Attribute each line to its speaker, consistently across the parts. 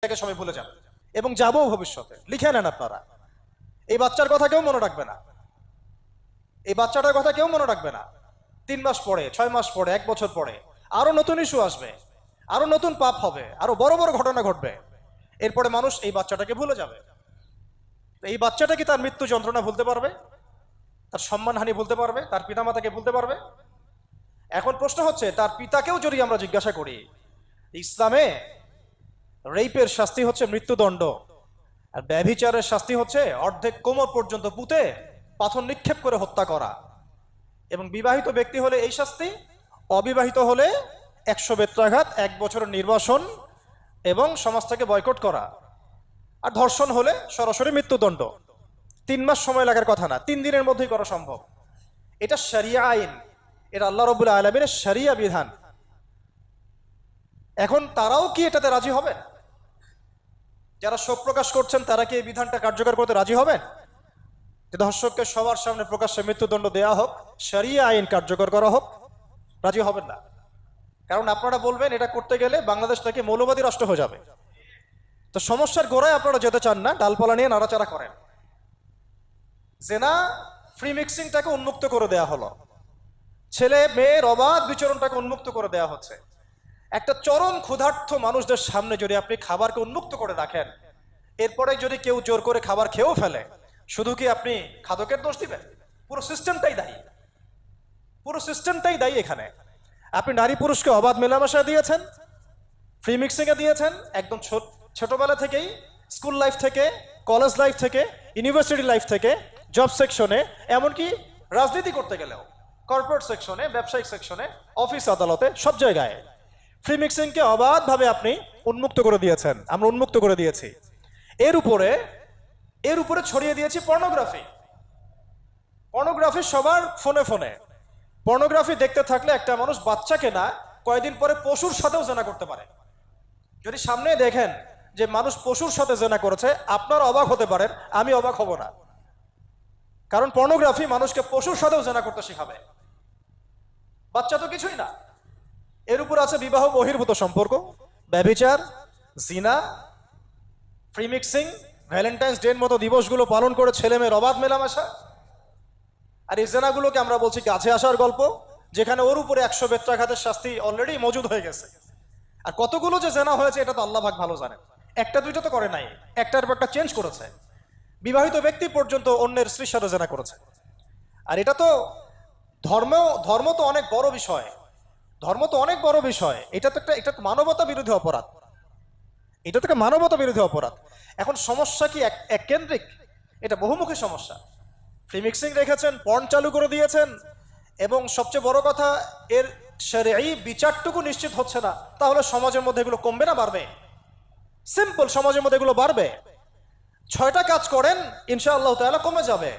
Speaker 1: সবাই ভুলে যান এবং যাবো ভবিষ্যতে। লিখে নেন আপনারা, এই বাচ্চার কথা কেউ মনে রাখবে না, এই বাচ্চাটার কথা কেউ মনে রাখবে না। 3 মাস পরে, 6 মাস পরে, 1 বছর পরে আরো নতুন ইস্যু আসবে, আরো নতুন পাপ হবে, আরো বড় বড় ঘটনা ঘটবে। এরপরে মানুষ এই বাচ্চাটাকে ভুলে যাবে। এই বাচ্চাটা কি তার মৃত্যু যন্ত্রণা ভুলতে পারবে? তার সম্মানহানি ভুলতে পারবে? তার পিতামাতাকে ভুলতে পারবে? এখন প্রশ্ন হচ্ছে, তার পিতাকেও যদি আমরা জিজ্ঞাসা করি, ইসলামে রেপের শাস্তি হচ্ছে মৃত্যুদণ্ড, আর ব্যভিচারের শাস্তি হচ্ছে অর্ধেক কোমর পর্যন্ত পুঁতে পাথর নিক্ষেপ করে হত্যা করা। এবং বিবাহিত ব্যক্তি হলে এই শাস্তি, অবিবাহিত হলে 100 বেত্রাঘাত, 1 বছরের নির্বাসন এবং সমাজ থেকে বয়কট করা। আর ধর্ষণ হলে সরাসরি মৃত্যুদণ্ড। 3 মাস সময় লাগার কথা না, 3 দিনের মধ্যেই করা সম্ভব। এটা শরিয়া আইন, এটা আল্লাহ রাব্বুল আলামিনের শরিয়া বিধান। এখন তারাও কি এটাতে রাজি হবে? যারা শোক প্রকাশ করছেন তারা কি এই বিধানটা কার্যকর করতে রাজি হবেন? যে ধর্ষককে সবার সামনে প্রকাশ্যে মৃত্যুদণ্ড দেয়া হোক, শরিয়া আইন কার্যকর করা হোক? রাজি হবেন না। কারণ আপনারা বলবেন এটা করতে গেলে বাংলাদেশ থেকে মৌলবাদী রাষ্ট্র হয়ে যাবে। তো সমস্যার গোড়ায় আপনারা যেতে চান না, ডালপালা নিয়ে নাড়াচাড়া করেন। জেনা ফ্রি মিক্সিংটাকে উন্মুক্ত করে দেয়া হলো, ছেলে মেয়ের অবাধ বিচরণটাকে উন্মুক্ত করে দেয়া হচ্ছে। একটা চরম ক্ষুধার্ত মানুষদের সামনে যদি আপনি খাবারকে উন্মুক্ত করে রাখেন, এরপরে যদি কেউ জোর করে খাবার খেয়েও ফেলে, শুধু কি আপনি খাদকের দোষ দিবেন? পুরো সিস্টেমটাই দায়ী, পুরো সিস্টেমটাই দায়ী এখানে। আপনি নারী পুরুষকে অবাধ মেলামেশা দিয়েছেন, ফ্রি মিক্সিংয়ে দিয়েছেন, একদম ছোটবেলা থেকেই, স্কুল লাইফ থেকে, কলেজ লাইফ থেকে, ইউনিভার্সিটি লাইফ থেকে, জব সেকশনে, এমনকি রাজনীতি করতে গেলেও কর্পোরেট সেকশনে, ব্যবসায়িক সেকশনে, অফিস আদালতে, সব জায়গায় ফ্রি মিক্সিংকে অবাধভাবে আপনি উন্মুক্ত করে দিয়েছেন, আমরা উন্মুক্ত করে দিয়েছি। এর উপরে ছড়িয়ে দিয়েছি পর্নোগ্রাফি। পর্নোগ্রাফি সবার ফোনে ফোনে। পর্নোগ্রাফি দেখতে থাকলে একটা মানুষ বাচ্চাকে না, কয়েকদিন পরে পশুর সাথেও জেনা করতে পারে। যদি সামনে দেখেন যে মানুষ পশুর সাথে জেনা করেছে, আপনারা অবাক হতে পারেন, আমি অবাক হব না। কারণ পর্নোগ্রাফি মানুষকে পশুর সাথেও জেনা করতে শেখাবে। বাচ্চা তো কিছুই না। এর উপর আছে বিবাহ বহির্ভূত সম্পর্ক, ব্যভিচার, জিনা, ফ্রি মিক্সিং, ভ্যালেন্টাইন্স ডে মতো দিবসগুলো পালন করে ছেলে মেয়ের অবাধ মেলামেশা। আর এই জেনাগুলোকে আমরা বলছি কাছে আসার গল্প, যেখানে ওর উপরে 100 বেত্রাঘাতের শাস্তি অলরেডি মজুদ হয়ে গেছে। আর কতগুলো যে জেনা হয়েছে এটা তো আল্লাহ পাক ভালো জানেন। একটা দুইটা তো করে নাই, একটার পর একটা চেঞ্জ করেছে। বিবাহিত ব্যক্তি পর্যন্ত অন্যের স্ত্রীর সাথে জেনা করেছে। আর এটা তো ধর্ম তো অনেক বড় বিষয়, ধর্ম তো অনেক বড় বিষয়। এটা তো মানবতা বিরোধী অপরাধ, এটা তো মানবতা বিরোধী অপরাধ। এখন সমস্যা কি এক কেন্দ্রিক? এটা বহুমুখী সমস্যা। ফ্রি মিক্সিং রেখেছেন, পর্ন চালু করে দিয়েছেন, এবং সবচেয়ে বড় কথা, এর শরঈ বিচারটুকু নিশ্চিত হচ্ছে না। তাহলে সমাজের মধ্যে এগুলো কমবে না বাড়বে? সিম্পল, সমাজের মধ্যে এগুলো বাড়বে। 6টা কাজ করেন, ইনশাআল্লাহ তাআলা কমে যাবে।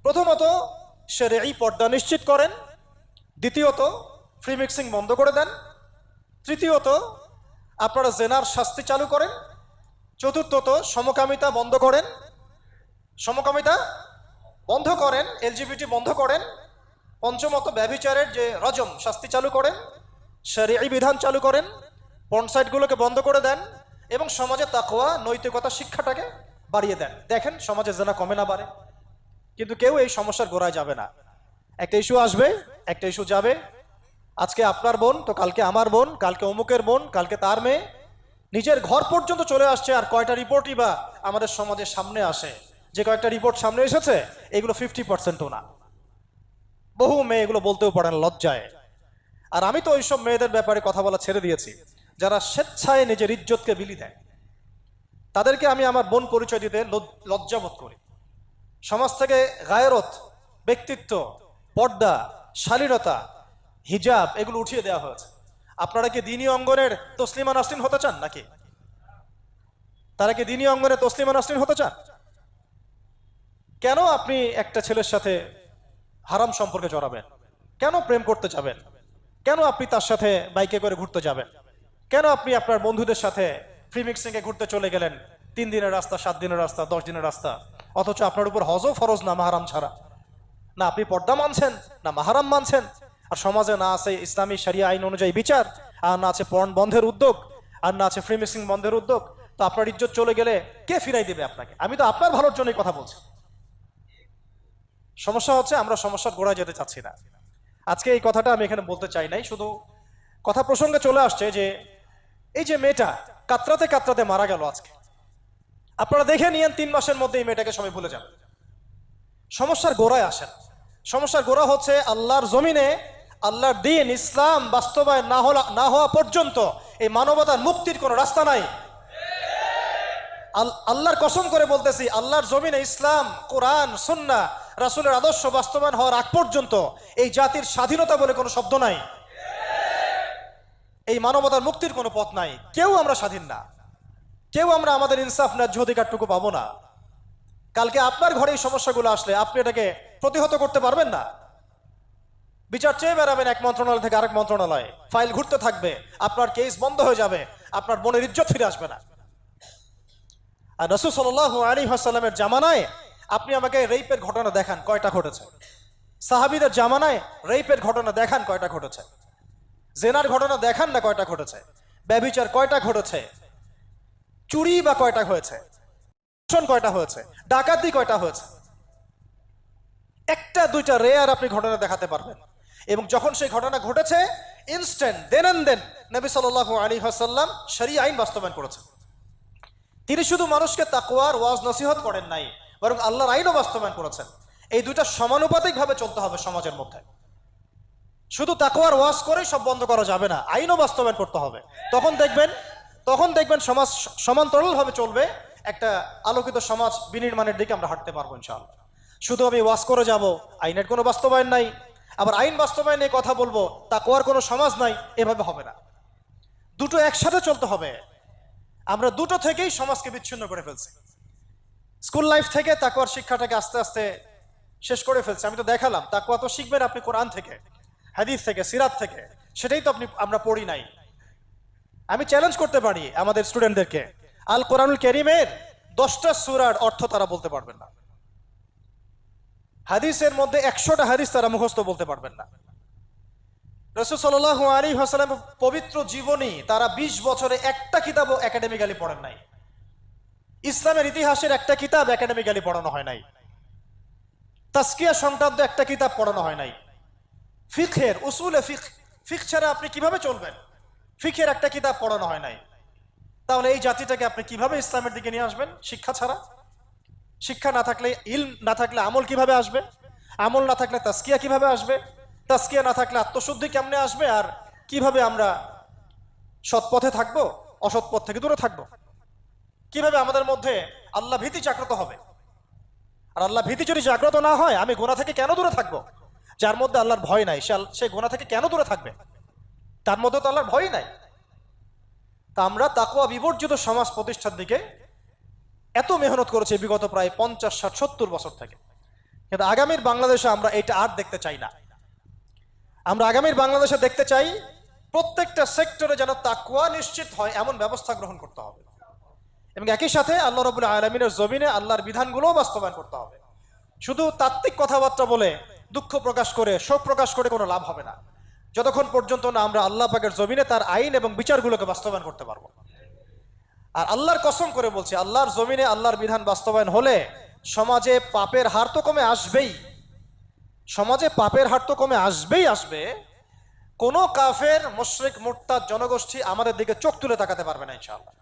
Speaker 1: প্রথমত, শরঈ পর্দা নিশ্চিত করেন। দ্বিতীয়ত, ফ্রি মিক্সিং বন্ধ করে দেন। তৃতীয়ত, আপনারা জেনার শাস্তি চালু করেন। চতুর্থত, সমকামিতা বন্ধ করেন, সমকামিতা বন্ধ করেন, এলজিবিটি বন্ধ করেন। পঞ্চমত, ব্যভিচারের যে রজম শাস্তি চালু করেন, শরঈ বিধান চালু করেন, পর্ন সাইটগুলোকে বন্ধ করে দেন, এবং সমাজে তাকওয়া, নৈতিকতা শিক্ষাটাকে বাড়িয়ে দেন। দেখেন সমাজে জেনা কমে না বাড়ে। কিন্তু কেউ এই সমস্যার গোড়ায় যাবে না। একটা ইস্যু আসবে, একটা ইস্যু যাবে। আজকে আপনার বোন তো কালকে আমার বোন, কালকে অমুকের বোন, কালকে তার মেয়ে, নিজের ঘর পর্যন্ত চলে আসছে। আর কয়টা রিপোর্টই বা আমাদের সমাজের সামনে আসে? যে কয়েকটা রিপোর্ট সামনে এসেছে, এগুলো 50%ও না। বহু মেয়ে এগুলো বলতেও পারে না, লজ্জায়। আর আমি তো ওইসব মেয়েদের ব্যাপারে কথা বলা ছেড়ে দিয়েছি, যারা স্বেচ্ছায় নিজের ইজ্জতকে বিলি দেয়। তাদেরকে আমি আমার বোন পরিচয় দিতে লজ্জাবোধ করি। সমাজ থেকে গায়রত, ব্যক্তিত্ব, পর্দা, শালীনতা, হিজাব এগুলো উঠিয়ে দেওয়া হয়েছে। আপনারা কি দ্বীনি অঙ্গনের তসলিমা নাসরিন হতে চান নাকি? তারা কি দ্বীনি অঙ্গনে তসলিমা নাসরিন হতে চান? কেন আপনি একটা ছেলের সাথে হারাম সম্পর্কে জড়াবেন? কেন প্রেম করতে যাবেন? কেন আপনি তার সাথে বাইকে করে ঘুরতে যাবেন? কেন আপনি আপনার বন্ধুদের সাথে ফ্রি মিক্সিংয়ে ঘুরতে চলে গেলেন? 3 দিনের রাস্তা, 7 দিনের রাস্তা, 10 দিনের রাস্তা, অথচ আপনার উপর হজও ফরজ না মাহারাম ছাড়া। না আপনি পর্দা মানছেন, না মাহারাম মানছেন। আর সমাজে না আছে ইসলামী শরিয়া আইন অনুযায়ী বিচার, আর না আছে পর্ন বন্ধের উদ্যোগ, আর না আছে ফ্রি মিক্সিং বন্ধের উদ্যোগ। তো আপনার ইজ্জত চলে গেলে কে ফিরাই দেবে আপনাকে? আমি তো আপনার ভালোর জন্যই কথা বলছি। সমস্যা হচ্ছে আমরা সমস্যার গোড়ায় যেতে চাচ্ছি না। আজকে এই কথাটা আমি এখানে বলতে চাই নাই, শুধু কথা প্রসঙ্গে চলে আসছে যে এই যে মেয়েটা কাতরাতে কাতরাতে মারা গেল আজকে, আপনারা দেখে নিয়েন 3 মাসের মধ্যে এই মেয়েটাকে সবাই ভুলে যাবে। সমস্যার গোড়ায় আসেন। সমস্যার গোড়া হচ্ছে আল্লাহর জমিনে আল্লাহর দ্বীন ইসলাম বাস্তবায়ন না হওয়া পর্যন্ত এই মানবতার মুক্তির কোনো রাস্তা নাই। আল্লাহর কসম করে বলতেছি, আল্লাহর জমিনে ইসলাম, কোরআন, সুন্নাহ, রাসূলের আদর্শ বাস্তবায়ন হওয়ার আগ পর্যন্ত এই জাতির স্বাধীনতা বলে কোনো শব্দ নাই, এই মানবতার মুক্তির কোনো পথ নাই। কেউ আমরা স্বাধীন না, কেউ আমরা আমাদের ইনসাফ ন্যায্য অধিকারটুকু পাবো না। কালকে আপনার ঘরে এই সমস্যাগুলো আসলে আপনি এটাকে প্রতিহত করতে পারবেন না। বিচার চেয়ে বেড়াবেন এক মন্ত্রণালয় থেকে আরেক মন্ত্রণালয়ে, ফাইল ঘুরতে থাকবে, আপনার কেস বন্ধ হয়ে যাবে, আপনার বোনের ইজ্জত ফিরে আসবে না। আর রাসূল সাল্লাল্লাহু আলাইহি ওয়াসাল্লামের জামানায় আপনি আমাকে রেপের ঘটনা দেখান কয়টা ঘটেছে? সাহাবীদের জামানায় রেপের ঘটনা দেখান কয়টা ঘটেছে? জেনার ঘটনা দেখান না কয়টা ঘটেছে? ব্যভিচার কয়টা ঘটেছে? চুরি বা কয়টা হয়েছে? কয়টা হয়েছে? ডাকাতি কয়টা হয়েছে? একটা দুইটা রেয়ার আপনি ঘটনা দেখাতে পারবেন। এবং যখন সেই ঘটনা ঘটেছে ইনস্ট্যান্ট দেন এন্ড দেন নবী সাল্লাল্লাহু আলাইহি ওয়াসাল্লাম শরীয়ত আইন বাস্তবায়ন করেছেন। তিনি শুধু মানুষকে তাকওয়ার ওয়াজ নসিহত করেন নাই, বরং আল্লাহর আইনও বাস্তবায়ন করেছেন। এই দুইটা সমানুপাতিকভাবে চলতে হবে সমাজের মধ্যে। শুধু তাকওয়ার ওয়াজ করেই সব বন্ধ করা যাবে না, আইনও বাস্তবায়ন করতে হবে। তখন দেখবেন সমাজ সমান্তরালভাবে চলবে, একটা আলোকিত সমাজ বিনির্মাণের দিকে আমরা হাঁটতে পারবো ইনশাআল্লাহ। শুধু আমি ওয়াজ করে যাব, আইনের কোনো বাস্তবায়ন নাই, আবার আইন বাস্তবায়ন নিয়ে কথা বলবো, তাকওয়ার কোনো সমাজ নাই, এভাবে হবে না। দুটো একসাথে চলতে হবে। আমরা দুটো থেকেই সমাজকে বিচ্ছিন্ন করে ফেলছি। স্কুল লাইফ থেকে তাকওয়ার শিক্ষাটাকে আস্তে আস্তে শেষ করে ফেলছি। আমি তো দেখালাম তাকওয়া তো শিখবেন আপনি কোরআন থেকে, হাদিস থেকে, সিরাত থেকে, সেটাই তো আমরা পড়ি নাই। আমি চ্যালেঞ্জ করতে পারি আমাদের স্টুডেন্টদেরকে, আল কোরআনুল কারীমের 10টা সূরার অর্থ তারা বলতে পারবেন না, হাদিসের মধ্যে 100টা হাদিস তারা মুখস্থ বলতে পারবেন না। রাসূল সাল্লাল্লাহু আলাইহি ওয়াসাল্লাম পবিত্র জীবনী তারা 20 বছরে একটা কিতাবও একাডেমিক্যালি পড়েন নাই। ইসলামের ইতিহাসের একটা কিতাব একাডেমিক্যালি পড়ানো হয় নাই। তাজকিয়া সংক্রান্ত একটা কিতাব পড়ানো হয় নাই। ফিকহের উসুলে ফিকহ ছাড়া আপনি কিভাবে চলবেন? ফিকহের একটা কিতাব পড়ানো হয় নাই। তাহলে এই জাতিটাকে আপনি কিভাবে ইসলামের দিকে নিয়ে আসবেন? শিক্ষা ছাড়া। শিক্ষা না থাকলে, ইলম না থাকলে আমল কিভাবে আসবে? আমল না থাকলে তাজকিয়া কিভাবে আসবে? তাজকিয়া না থাকলে আত্মশুদ্ধি কেমনে আসবে? আর কিভাবে আমরা সৎ পথে থাকবো, অসৎ পথ থেকে দূরে থাকবো? কিভাবে আমাদের মধ্যে আল্লাহ ভীতি জাগ্রত হবে? আর আল্লাহ ভীতি যদি জাগ্রত না হয়, আমি গুনাহ থেকে কেন দূরে থাকবো? যার মধ্যে আল্লাহর ভয় নাই সে গুনাহ থেকে কেন দূরে থাকবে? তার মধ্যে তো আল্লাহর ভয় নাই। তা আমরা তাকওয়া বিবর্জিত সমাজ প্রতিষ্ঠার দিকে এত মেহনত করেছি বিগত প্রায় 50, 60, 70 বছর থেকে, কিন্তু আগামীর বাংলাদেশে আমরা এটা আর দেখতে চাই না। আমরা আগামীর বাংলাদেশে দেখতে চাই প্রত্যেকটা সেক্টরে যেন তাকওয়া নিশ্চিত হয় এমন ব্যবস্থা গ্রহণ করতে হবে, এবং একই সাথে আল্লাহ রাব্বুল আলামিনের জমিনে আল্লাহর বিধানগুলোও বাস্তবায়ন করতে হবে। শুধু তাত্ত্বিক কথাবার্তা বলে, দুঃখ প্রকাশ করে, শোক প্রকাশ করে কোনো লাভ হবে না, যতক্ষণ পর্যন্ত না আমরা আল্লাহ পাকের জমিনে তার আইন এবং বিচারগুলোকে বাস্তবায়ন করতে পারবো। আর আল্লাহর কসম করে বলছি, আল্লাহর জমিনে আল্লাহর বিধান বাস্তবায়ন হলে সমাজে পাপের হার তো কমে আসবেই। সমাজে পাপের হার তো কমে আসবে। কোনো কাফের, মুশরিক, মুরতাদ জনগোষ্ঠী আমাদের দিকে চোখ তুলে তাকাতে পারবে না ইনশাআল্লাহ।